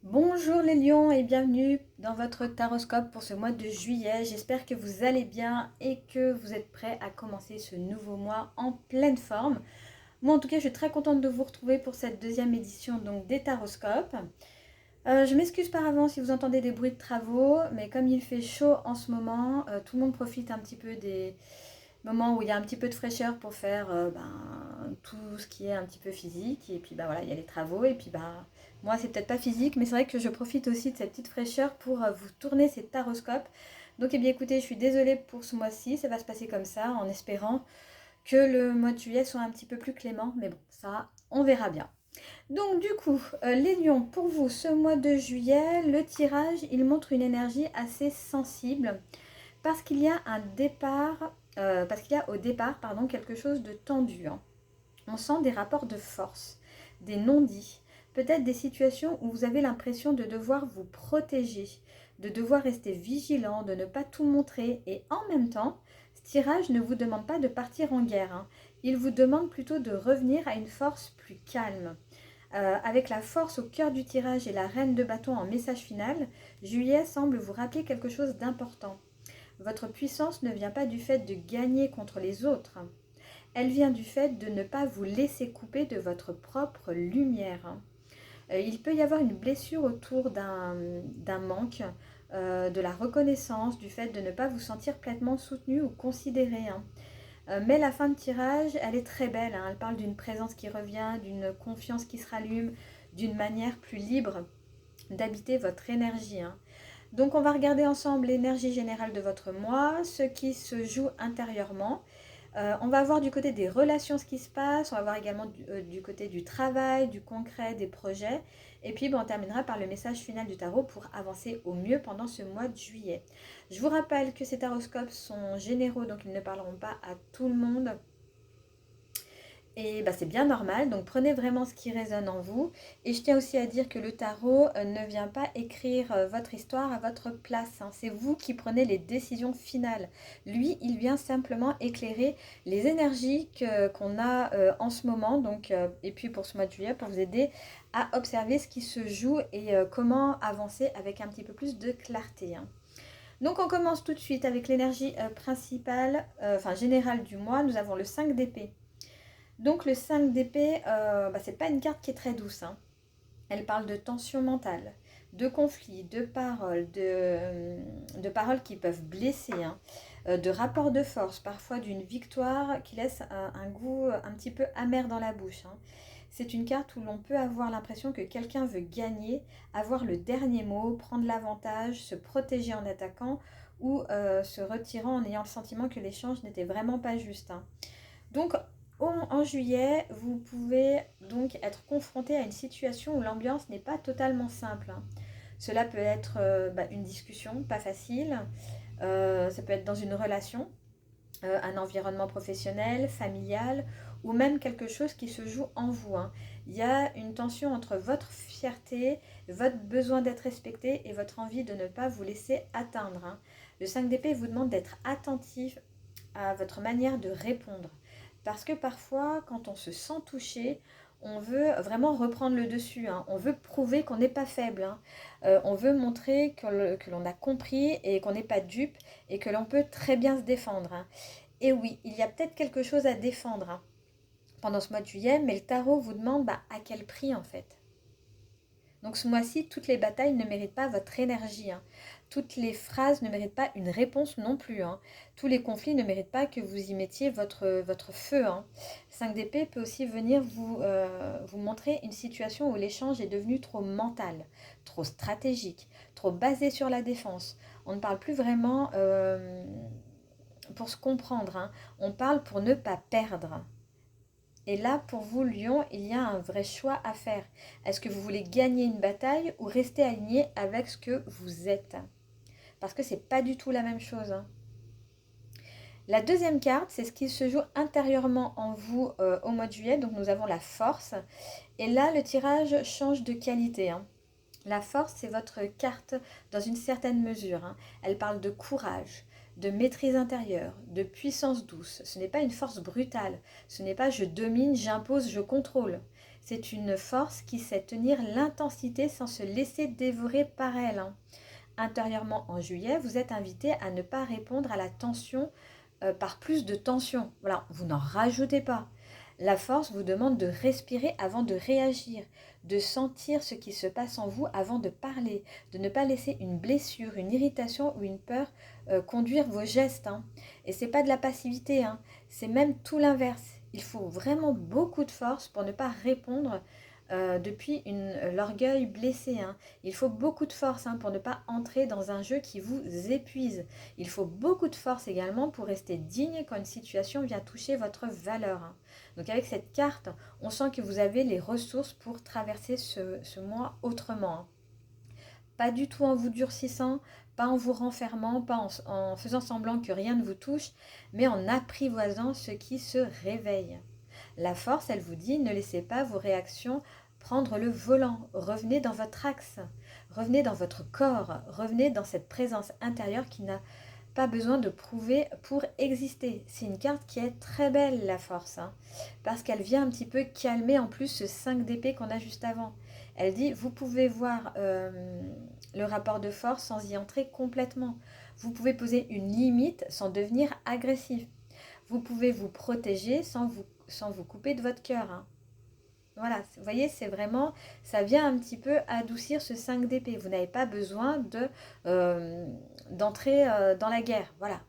Bonjour les lions et bienvenue dans votre taroscope pour ce mois de juillet. J'espère que vous allez bien et que vous êtes prêts à commencer ce nouveau mois en pleine forme. Moi en tout cas je suis très contente de vous retrouver pour cette deuxième édition donc, des taroscopes. Je m'excuse par avance si vous entendez des bruits de travaux, mais comme il fait chaud en ce moment, tout le monde profite un petit peu des moments où il y a un petit peu de fraîcheur pour faire tout ce qui est un petit peu physique. Et puis voilà, il y a les travaux. Et puis moi, c'est peut-être pas physique, mais c'est vrai que je profite aussi de cette petite fraîcheur pour vous tourner ces taroscopes. Donc, eh bien, écoutez, je suis désolée pour ce mois-ci. Ça va se passer comme ça, en espérant que le mois de juillet soit un petit peu plus clément. Mais bon, ça, on verra bien. Donc du coup, les lions, pour vous, ce mois de juillet, le tirage, il montre une énergie assez sensible parce qu'il y a un départ, parce qu'il y a au départ, pardon, quelque chose de tendu, hein. On sent des rapports de force, des non-dits, peut-être des situations où vous avez l'impression de devoir vous protéger, de devoir rester vigilant, de ne pas tout montrer. Et en même temps, ce tirage ne vous demande pas de partir en guerre, hein. Il vous demande plutôt de revenir à une force plus calme. Avec la force au cœur du tirage et la reine de bâton en message final, Juillet semble vous rappeler quelque chose d'important. Votre puissance ne vient pas du fait de gagner contre les autres. Elle vient du fait de ne pas vous laisser couper de votre propre lumière. Il peut y avoir une blessure autour d'un manque, de la reconnaissance, du fait de ne pas vous sentir pleinement soutenu ou considéré, hein. Mais la fin de tirage, elle est très belle, hein. Elle parle d'une présence qui revient, d'une confiance qui se rallume, d'une manière plus libre d'habiter votre énergie, hein. Donc on va regarder ensemble l'énergie générale de votre mois, ce qui se joue intérieurement. On va voir du côté des relations ce qui se passe, on va voir également du côté du travail, du concret, des projets. Et puis on terminera par le message final du tarot pour avancer au mieux pendant ce mois de juillet. Je vous rappelle que ces taroscopes sont généraux, donc ils ne parleront pas à tout le monde. Et c'est bien normal, donc prenez vraiment ce qui résonne en vous. Et je tiens aussi à dire que le tarot ne vient pas écrire votre histoire à votre place, hein. C'est vous qui prenez les décisions finales. Lui, il vient simplement éclairer les énergies qu'on a en ce moment. Donc, et puis pour ce mois de juillet, pour vous aider à observer ce qui se joue et comment avancer avec un petit peu plus de clarté, hein. Donc on commence tout de suite avec l'énergie principale, enfin générale du mois. Nous avons le 5 d'épée. Donc le 5 d'épée, c'est pas une carte qui est très douce, hein. Elle parle de tension mentale, de conflits, de paroles qui peuvent blesser, hein, de rapports de force, parfois d'une victoire qui laisse un goût un petit peu amer dans la bouche, hein. C'est une carte où l'on peut avoir l'impression que quelqu'un veut gagner, avoir le dernier mot, prendre l'avantage, se protéger en attaquant ou se retirant en ayant le sentiment que l'échange n'était vraiment pas juste, hein. Donc, en juillet, vous pouvez donc être confronté à une situation où l'ambiance n'est pas totalement simple, hein. Cela peut être une discussion pas facile, ça peut être dans une relation, un environnement professionnel, familial, ou même quelque chose qui se joue en vous, hein. Il y a une tension entre votre fierté, votre besoin d'être respecté et votre envie de ne pas vous laisser atteindre, hein. Le 5 d'épée vous demande d'être attentif à votre manière de répondre. Parce que parfois, quand on se sent touché, on veut vraiment reprendre le dessus, hein. On veut prouver qu'on n'est pas faible, hein. On veut montrer que l'on a compris et qu'on n'est pas dupe et que l'on peut très bien se défendre, hein. Et oui, il y a peut-être quelque chose à défendre, hein, pendant ce mois de juillet, mais le tarot vous demande à quel prix en fait. Donc ce mois-ci, toutes les batailles ne méritent pas votre énergie, hein. Toutes les phrases ne méritent pas une réponse non plus, hein. Tous les conflits ne méritent pas que vous y mettiez votre feu, hein. 5 d'épée peut aussi venir vous montrer une situation où l'échange est devenu trop mental, trop stratégique, trop basé sur la défense. On ne parle plus vraiment pour se comprendre, hein. On parle pour ne pas perdre. Et là, pour vous, Lion, il y a un vrai choix à faire. Est-ce que vous voulez gagner une bataille ou rester aligné avec ce que vous êtes? Parce que c'est pas du tout la même chose, hein. La deuxième carte, c'est ce qui se joue intérieurement en vous au mois de juillet. Donc nous avons la force. Et là, le tirage change de qualité, hein. La force, c'est votre carte dans une certaine mesure, hein. Elle parle de courage, de maîtrise intérieure, de puissance douce. Ce n'est pas une force brutale. Ce n'est pas je domine, j'impose, je contrôle. C'est une force qui sait tenir l'intensité sans se laisser dévorer par elle, hein. Intérieurement, en juillet, vous êtes invité à ne pas répondre à la tension par plus de tension. Voilà, vous n'en rajoutez pas. La force vous demande de respirer avant de réagir, de sentir ce qui se passe en vous avant de parler, de ne pas laisser une blessure, une irritation ou une peur conduire vos gestes, hein. Et c'est pas de la passivité, hein. C'est même tout l'inverse. Il faut vraiment beaucoup de force pour ne pas répondre depuis l'orgueil blessé, hein. Il faut beaucoup de force, hein, pour ne pas entrer dans un jeu qui vous épuise. Il faut beaucoup de force également pour rester digne quand une situation vient toucher votre valeur, hein. Donc avec cette carte, on sent que vous avez les ressources pour traverser ce mois autrement, hein. Pas du tout en vous durcissant, pas en vous renfermant, pas en faisant semblant que rien ne vous touche, mais en apprivoisant ce qui se réveille. La force, elle vous dit, ne laissez pas vos réactions prendre le volant. Revenez dans votre axe, revenez dans votre corps, revenez dans cette présence intérieure qui n'a pas besoin de prouver pour exister. C'est une carte qui est très belle, la force, hein, parce qu'elle vient un petit peu calmer en plus ce 5 d'épée qu'on a juste avant. Elle dit, vous pouvez voir le rapport de force sans y entrer complètement. Vous pouvez poser une limite sans devenir agressif. Vous pouvez vous protéger sans vous couper de votre cœur, hein. Voilà, vous voyez, c'est vraiment, ça vient un petit peu adoucir ce 5 d'épée. Vous n'avez pas besoin d'entrer dans la guerre. Voilà,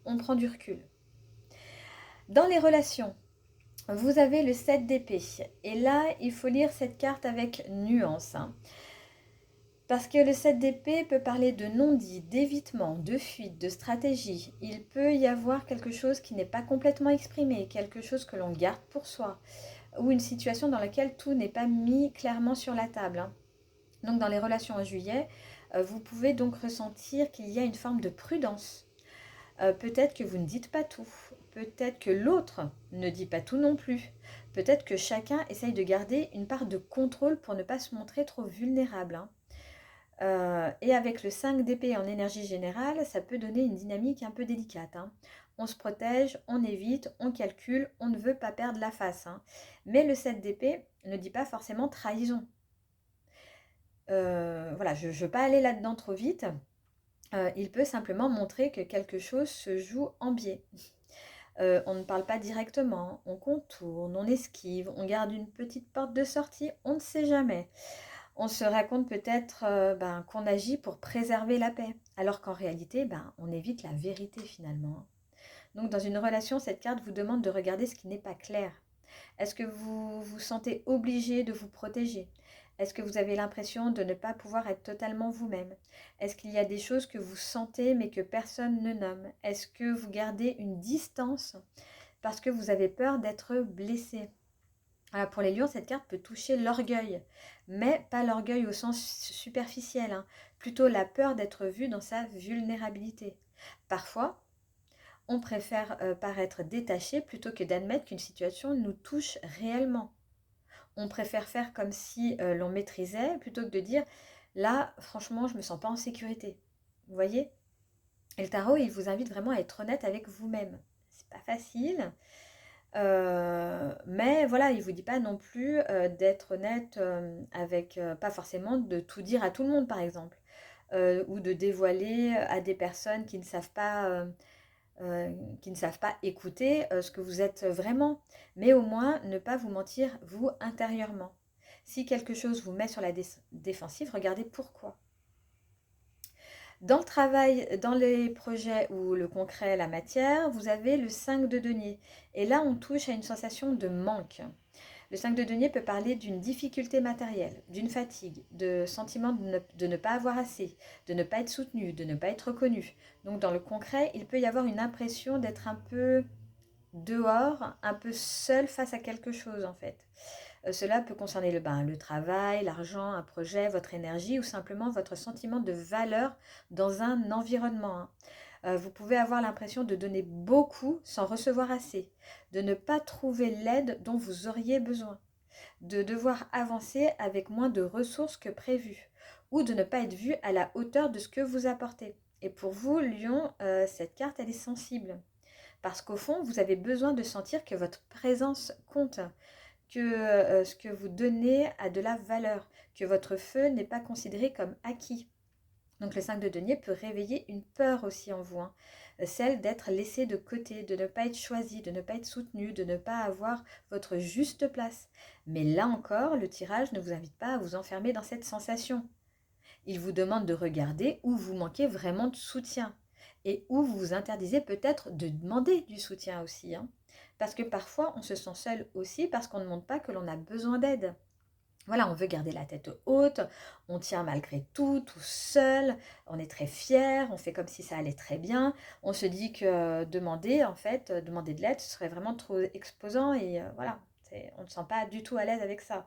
on prend du recul. Dans les relations, vous avez le 7 d'épée. Et là, il faut lire cette carte avec nuance, hein. Parce que le 7 d'épée peut parler de non-dit, d'évitement, de fuite, de stratégie. Il peut y avoir quelque chose qui n'est pas complètement exprimé, quelque chose que l'on garde pour soi, ou une situation dans laquelle tout n'est pas mis clairement sur la table, hein. Donc dans les relations en juillet, vous pouvez donc ressentir qu'il y a une forme de prudence. Peut-être que vous ne dites pas tout, peut-être que l'autre ne dit pas tout non plus, peut-être que chacun essaye de garder une part de contrôle pour ne pas se montrer trop vulnérable, hein. Et avec le 5 d'épée en énergie générale, ça peut donner une dynamique un peu délicate, hein. On se protège, on évite, on calcule, on ne veut pas perdre la face, hein. Mais le 7 d'épée ne dit pas forcément trahison. Voilà, je ne veux pas aller là-dedans trop vite. Il peut simplement montrer que quelque chose se joue en biais. On ne parle pas directement, on contourne, on esquive, on garde une petite porte de sortie, on ne sait jamais. On se raconte peut-être qu'on agit pour préserver la paix, alors qu'en réalité, on évite la vérité finalement. Donc dans une relation, cette carte vous demande de regarder ce qui n'est pas clair. Est-ce que vous vous sentez obligé de vous protéger? Est-ce que vous avez l'impression de ne pas pouvoir être totalement vous-même? Est-ce qu'il y a des choses que vous sentez mais que personne ne nomme? Est-ce que vous gardez une distance parce que vous avez peur d'être blessé? Alors pour les lions, cette carte peut toucher l'orgueil, mais pas l'orgueil au sens superficiel, hein, plutôt la peur d'être vu dans sa vulnérabilité. Parfois, on préfère paraître détaché plutôt que d'admettre qu'une situation nous touche réellement. On préfère faire comme si l'on maîtrisait plutôt que de dire là, franchement, je ne me sens pas en sécurité. Vous voyez? Et le tarot, il vous invite vraiment à être honnête avec vous-même. C'est pas facile. Mais voilà, il ne vous dit pas non plus d'être honnête avec, pas forcément de tout dire à tout le monde par exemple, ou de dévoiler à des personnes qui ne savent pas écouter ce que vous êtes vraiment, mais au moins ne pas vous mentir vous intérieurement. Si quelque chose vous met sur la défensive, regardez pourquoi. Dans le travail, dans les projets ou le concret, la matière, vous avez le 5 de denier. Et là, on touche à une sensation de manque. Le 5 de denier peut parler d'une difficulté matérielle, d'une fatigue, de sentiment de ne pas avoir assez, de ne pas être soutenu, de ne pas être reconnu. Donc dans le concret, il peut y avoir une impression d'être un peu dehors, un peu seul face à quelque chose en fait. Cela peut concerner le travail, l'argent, un projet, votre énergie ou simplement votre sentiment de valeur dans un environnement, hein. Vous pouvez avoir l'impression de donner beaucoup sans recevoir assez, de ne pas trouver l'aide dont vous auriez besoin, de devoir avancer avec moins de ressources que prévu ou de ne pas être vu à la hauteur de ce que vous apportez. Et pour vous, Lion, cette carte, elle est sensible parce qu'au fond, vous avez besoin de sentir que votre présence compte, ce que vous donnez a de la valeur, que votre feu n'est pas considéré comme acquis. Donc le 5 de denier peut réveiller une peur aussi en vous, hein. Celle d'être laissé de côté, de ne pas être choisi, de ne pas être soutenu, de ne pas avoir votre juste place. Mais là encore, le tirage ne vous invite pas à vous enfermer dans cette sensation. Il vous demande de regarder où vous manquez vraiment de soutien et où vous vous interdisez peut-être de demander du soutien aussi, hein. Parce que parfois, on se sent seul aussi parce qu'on ne montre pas que l'on a besoin d'aide. Voilà, on veut garder la tête haute, on tient malgré tout, tout seul, on est très fier, on fait comme si ça allait très bien. On se dit que demander, en fait, demander de l'aide, ce serait vraiment trop exposant et voilà, on ne se sent pas du tout à l'aise avec ça.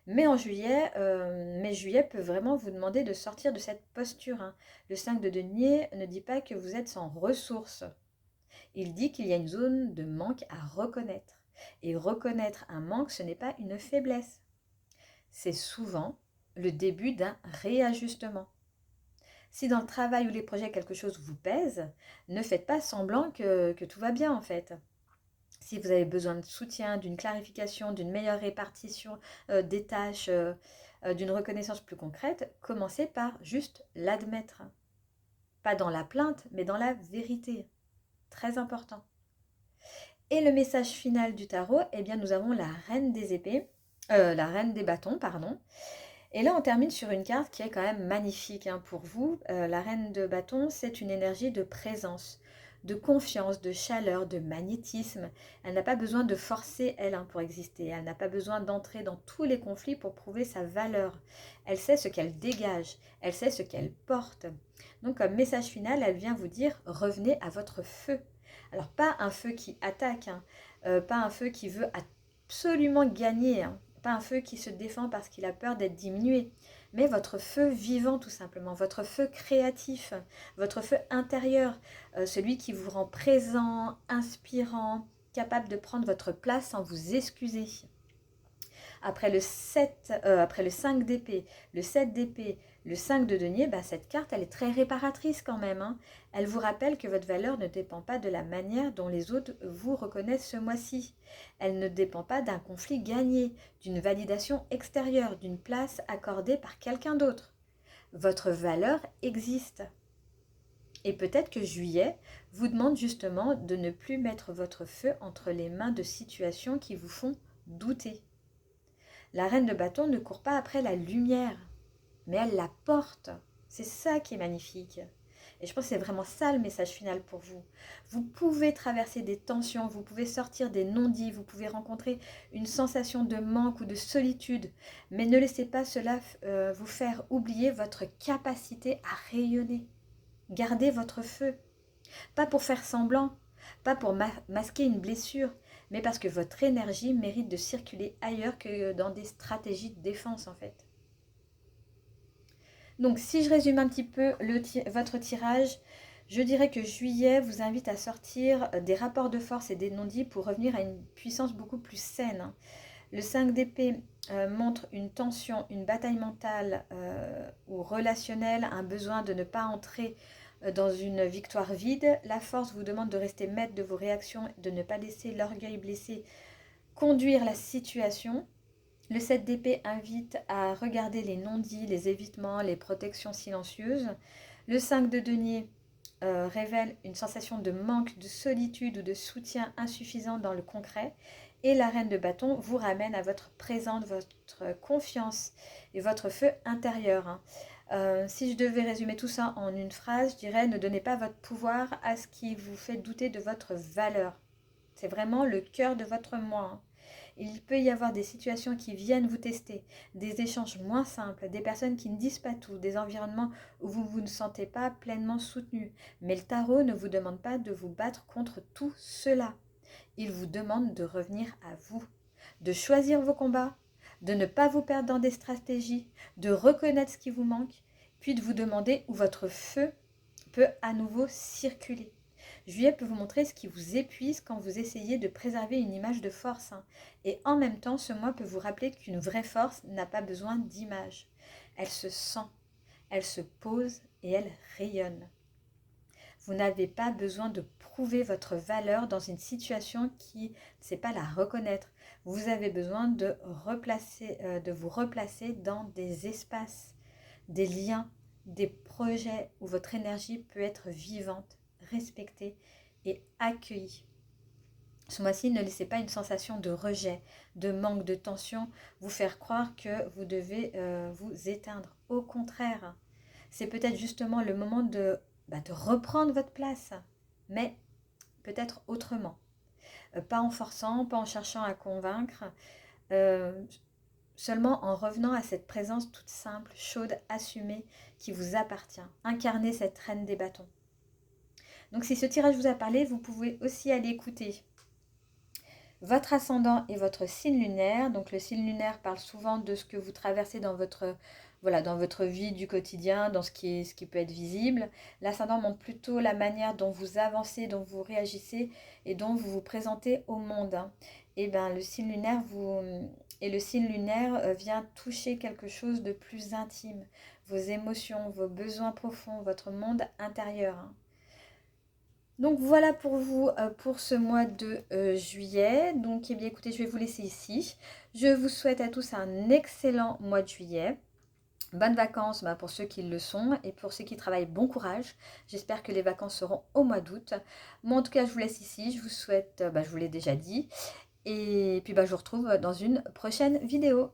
Mais juillet peut vraiment vous demander de sortir de cette posture, hein. Le 5 de denier ne dit pas que vous êtes sans ressources. Il dit qu'il y a une zone de manque à reconnaître. Et reconnaître un manque, ce n'est pas une faiblesse. C'est souvent le début d'un réajustement. Si dans le travail ou les projets quelque chose vous pèse, ne faites pas semblant que tout va bien en fait. Si vous avez besoin de soutien, d'une clarification, d'une meilleure répartition des tâches, d'une reconnaissance plus concrète, commencez par juste l'admettre. Pas dans la plainte, mais dans la vérité. Très important. Et le message final du tarot, eh bien nous avons la reine des épées, la reine des bâtons, pardon. Et là, on termine sur une carte qui est quand même magnifique, hein, pour vous. La reine de bâton, c'est une énergie de présence, de confiance, de chaleur, de magnétisme. Elle n'a pas besoin de forcer, elle, hein, pour exister. Elle n'a pas besoin d'entrer dans tous les conflits pour prouver sa valeur. Elle sait ce qu'elle dégage, elle sait ce qu'elle porte. Donc, comme message final, elle vient vous dire, revenez à votre feu. Alors, pas un feu qui attaque, hein, pas un feu qui veut absolument gagner, hein. Pas un feu qui se défend parce qu'il a peur d'être diminué, mais votre feu vivant tout simplement, votre feu créatif, votre feu intérieur, celui qui vous rend présent, inspirant, capable de prendre votre place sans vous excuser. Après après le 5 d'épée, le 7 d'épée, le 5 de denier, bah, cette carte, elle est très réparatrice quand même, hein. Elle vous rappelle que votre valeur ne dépend pas de la manière dont les autres vous reconnaissent ce mois-ci. Elle ne dépend pas d'un conflit gagné, d'une validation extérieure, d'une place accordée par quelqu'un d'autre. Votre valeur existe. Et peut-être que juillet vous demande justement de ne plus mettre votre feu entre les mains de situations qui vous font douter. La reine de bâton ne court pas après la lumière, mais elle la porte. C'est ça qui est magnifique. Et je pense que c'est vraiment ça le message final pour vous. Vous pouvez traverser des tensions, vous pouvez sortir des non-dits, vous pouvez rencontrer une sensation de manque ou de solitude, mais ne laissez pas cela vous faire oublier votre capacité à rayonner. Gardez votre feu. Pas pour faire semblant, pas pour masquer une blessure, mais parce que votre énergie mérite de circuler ailleurs que dans des stratégies de défense en fait. Donc si je résume un petit peu votre tirage, je dirais que juillet vous invite à sortir des rapports de force et des non-dits pour revenir à une puissance beaucoup plus saine. Le 5 d'épée montre une tension, une bataille mentale ou relationnelle, un besoin de ne pas entrer dans une victoire vide. La force vous demande de rester maître de vos réactions, de ne pas laisser l'orgueil blessé conduire la situation. Le 7 d'épée invite à regarder les non-dits, les évitements, les protections silencieuses. Le 5 de denier révèle une sensation de manque, de solitude ou de soutien insuffisant dans le concret. Et la reine de bâton vous ramène à votre présence, votre confiance et votre feu intérieur, hein. Si je devais résumer tout ça en une phrase, je dirais ne donnez pas votre pouvoir à ce qui vous fait douter de votre valeur. C'est vraiment le cœur de votre moi, hein. Il peut y avoir des situations qui viennent vous tester, des échanges moins simples, des personnes qui ne disent pas tout, des environnements où vous ne sentez pas pleinement soutenu. Mais le tarot ne vous demande pas de vous battre contre tout cela. Il vous demande de revenir à vous, de choisir vos combats, de ne pas vous perdre dans des stratégies, de reconnaître ce qui vous manque, puis de vous demander où votre feu peut à nouveau circuler. Juillet peut vous montrer ce qui vous épuise quand vous essayez de préserver une image de force, hein. Et en même temps, ce mois peut vous rappeler qu'une vraie force n'a pas besoin d'image. Elle se sent, elle se pose et elle rayonne. Vous n'avez pas besoin de prouver votre valeur dans une situation qui ne sait pas la reconnaître. vous avez besoin de vous replacer dans des espaces, des liens, des projets où votre énergie peut être vivante, respectée et accueillie. Ce mois-ci, ne laissez pas une sensation de rejet, de manque, de tension vous faire croire que vous devez vous éteindre. Au contraire, c'est peut-être justement le moment de reprendre votre place, mais peut-être autrement. Pas en forçant, pas en cherchant à convaincre, euh, seulement en revenant à cette présence toute simple, chaude, assumée, qui vous appartient. Incarnez cette reine des bâtons. Donc si ce tirage vous a parlé, vous pouvez aussi aller écouter votre ascendant et votre signe lunaire. Donc le signe lunaire parle souvent de ce que vous traversez dans votre vie du quotidien, dans ce qui peut être visible. L'ascendant montre plutôt la manière dont vous avancez, dont vous réagissez et dont vous vous présentez au monde. Et bien le signe lunaire vient toucher quelque chose de plus intime, vos émotions, vos besoins profonds, votre monde intérieur. Donc voilà pour vous pour ce mois de juillet. Donc eh bien écoutez, je vais vous laisser ici. Je vous souhaite à tous un excellent mois de juillet. Bonnes vacances pour ceux qui le sont et pour ceux qui travaillent, bon courage. J'espère que les vacances seront au mois d'août. Moi en tout cas, je vous laisse ici. Je vous souhaite, je vous l'ai déjà dit. Et puis je vous retrouve dans une prochaine vidéo.